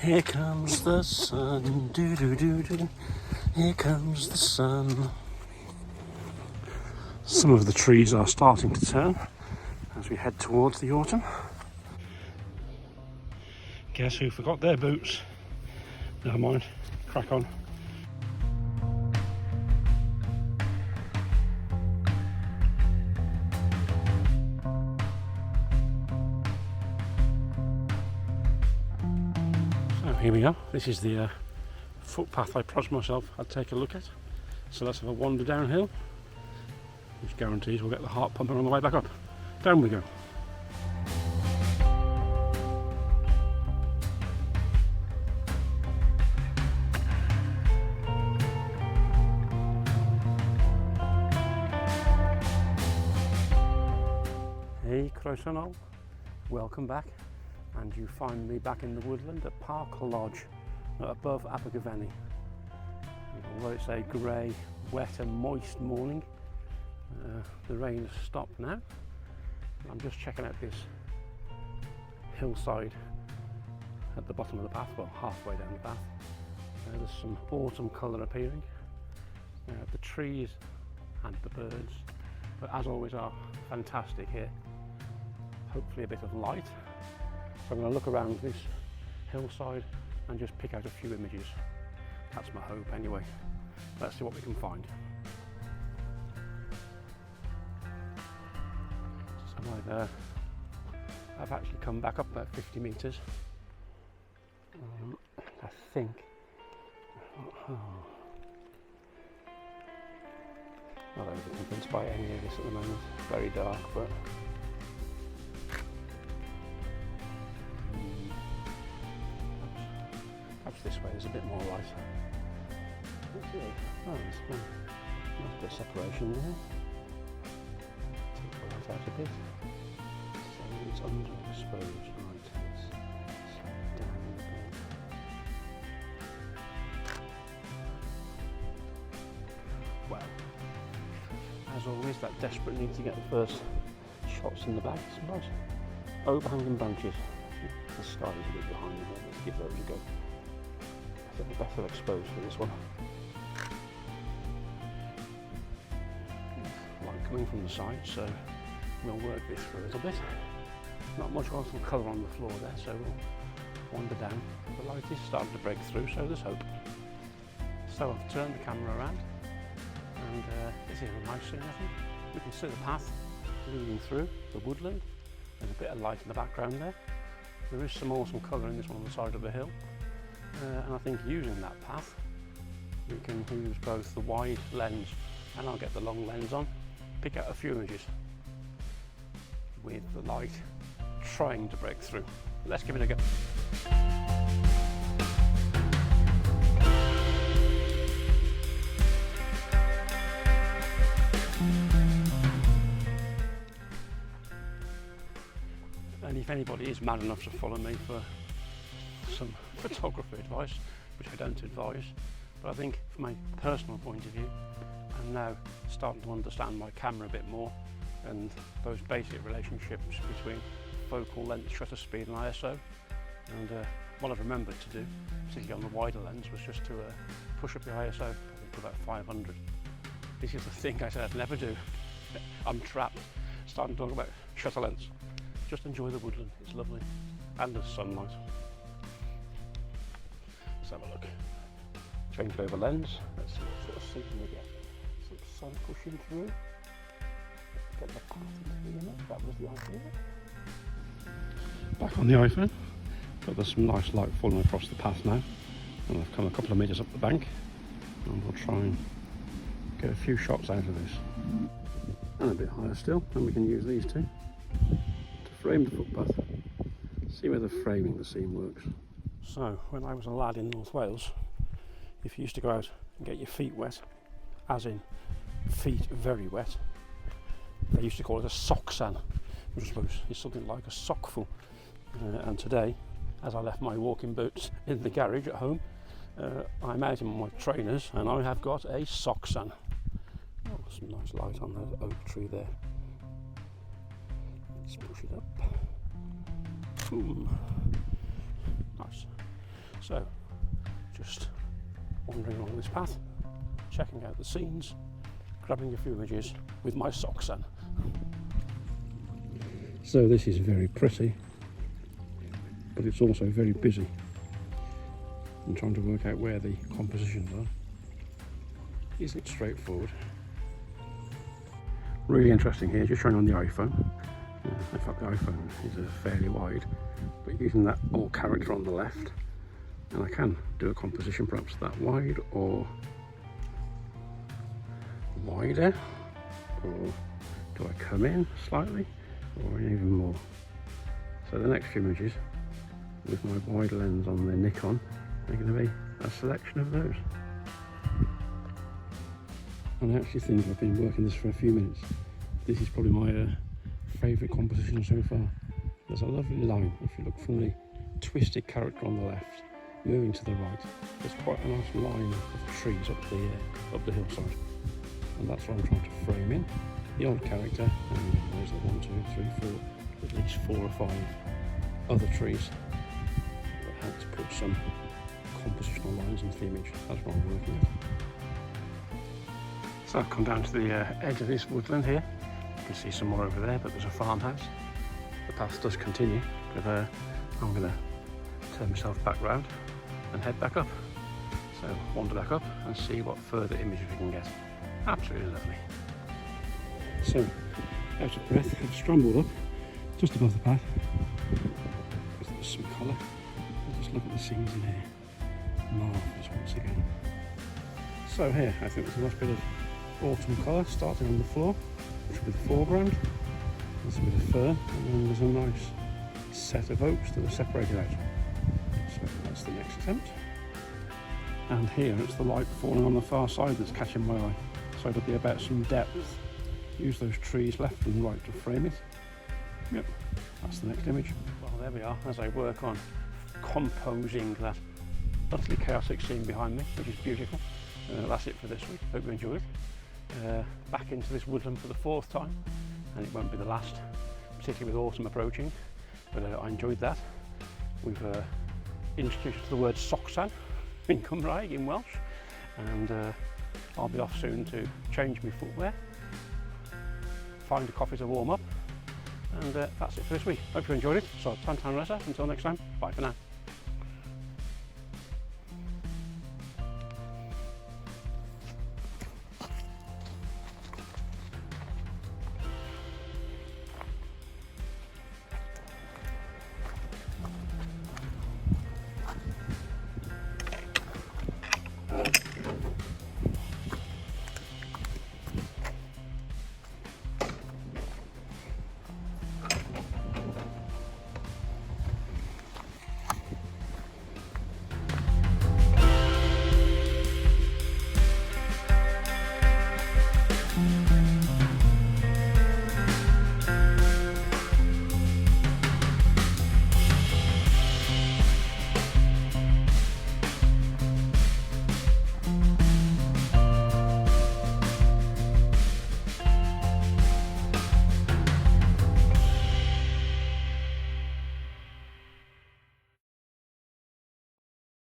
Here comes the sun, doo doo doo doo. Here comes the sun. Some of the trees are starting to turn as we head towards the autumn. Guess who forgot their boots? Never mind, crack on. So here we are. This is the footpath I promised myself I'd take a look at. So let's have a wander downhill, which guarantees we'll get the heart pumping on the way back up. Down we go. Hey Croissant, welcome back, and you find me back in the woodland at Parc Lodge above Abergavenny. Although it's a grey, wet and moist morning, the rain has stopped now. I'm just checking out this hillside at the bottom of the path, well halfway down the path. There's some autumn colour appearing. The trees and the birds, but as always, are fantastic here. Hopefully a bit of light. So I'm going to look around this hillside and just pick out a few images. That's my hope anyway. Let's see what we can find. So I've actually come back up about 50 metres. I think. Not overly convinced by any of this at the moment. It's very dark, but perhaps this way there's a bit more light. Oh, there's a nice bit of separation there. Take the light out a bit. So it's underexposed, right? It's down a bit. Well, as always, that desperate need to get the first shots in the bag. Some nice overhanging branches. The sky is a bit behind me, let's give those a go. I think we're better exposed for this one. Light coming from the side, so we'll work this for a little bit. Not much autumn colour on the floor there, so we'll wander down. The light is starting to break through, so there's hope. So I've turned the camera around, and this is a nice scene, I think. We can see the path leading through the woodland. There's a bit of light in the background there. There is some awesome colour in this one on the side of the hill. And I think using that path, we can use both the wide lens and I'll get the long lens on, pick out a few images with the light trying to break through. Let's give it a go. And if anybody is mad enough to follow me for some photography advice, which I don't advise, but I think from a personal point of view, I'm now starting to understand my camera a bit more and those basic relationships between focal length, shutter speed and ISO. And what I've remembered to do, particularly on the wider lens, was just to push up the ISO to about 500. This is the thing I said I'd never do. I'm trapped, starting to talk about shutter lengths. Just enjoy the woodland, it's lovely, and the sunlight. Let's have a look. Change over lens, let's see what sort of scene we get. Some sun pushing through. Get the path into the image, that was the idea. Back on the iPhone, but there's some nice light falling across the path now. And I've come a couple of metres up the bank, and we'll try and get a few shots out of this. And a bit higher still, and we can use these two to frame the footpath. See whether framing the scene works. So, when I was a lad in North Wales, if you used to go out and get your feet wet, as in feet very wet, they used to call it a socsan, which I suppose is something like a sockful. And today, as I left my walking boots in the garage at home, I'm out in my trainers and I have got a socsan. Oh, some nice light on that oak tree there. Let's push it up. Boom. Nice. So just wandering along this path, checking out the scenes, grabbing a few images with my socsan. So this is very pretty, but it's also very busy. I'm trying to work out where the compositions are. Isn't straightforward. Really interesting here, just showing on the iPhone. In fact, the iPhone is fairly wide, but using that old character on the left, and I can do a composition perhaps that wide or wider, or do I come in slightly or even more? So the next few images with my wide lens on the Nikon are going to be a selection of those. And I actually think I've been working this for a few minutes. This is probably my favourite composition so far. There's a lovely line if you look from the twisted character on the left, moving to the right. There's quite a nice line of trees up the hillside, and that's what I'm trying to frame in. The old character, and there's the 1, 2, 3, 4, at least 4 or 5 other trees that help to put some compositional lines into the image. That's what I'm working with. So I've come down to the edge of this woodland here. You can see some more over there, but there's a farmhouse. The path does continue, but I'm going to turn myself back round and head back up. So wander back up and see what further images we can get. Absolutely lovely. So, out of breath, I've scrambled up just above the path. There's some colour. Just look at the scenes in here. Marvellous once again. So here, I think there's a nice bit of autumn colour starting on the floor, which will be the foreground. There's a bit of fern, and then there's a nice set of oaks that are separated out. So that's the next attempt. And here it's the light falling on the far side that's catching my eye. So it'll be about some depth. Use those trees left and right to frame it. Yep, that's the next image. Well, there we are as I work on composing that utterly chaotic scene behind me, which is beautiful. That's it for this week. Hope you enjoyed. Back into this woodland for the 4th time, and it won't be the last, particularly with autumn approaching, but I enjoyed that. We've introduced the word socsan in Cymraeg, in Welsh, and I'll be off soon to change my footwear, find a coffee to warm up, and that's it for this week. Hope you enjoyed it. So, tan rasa, until next time, bye for now.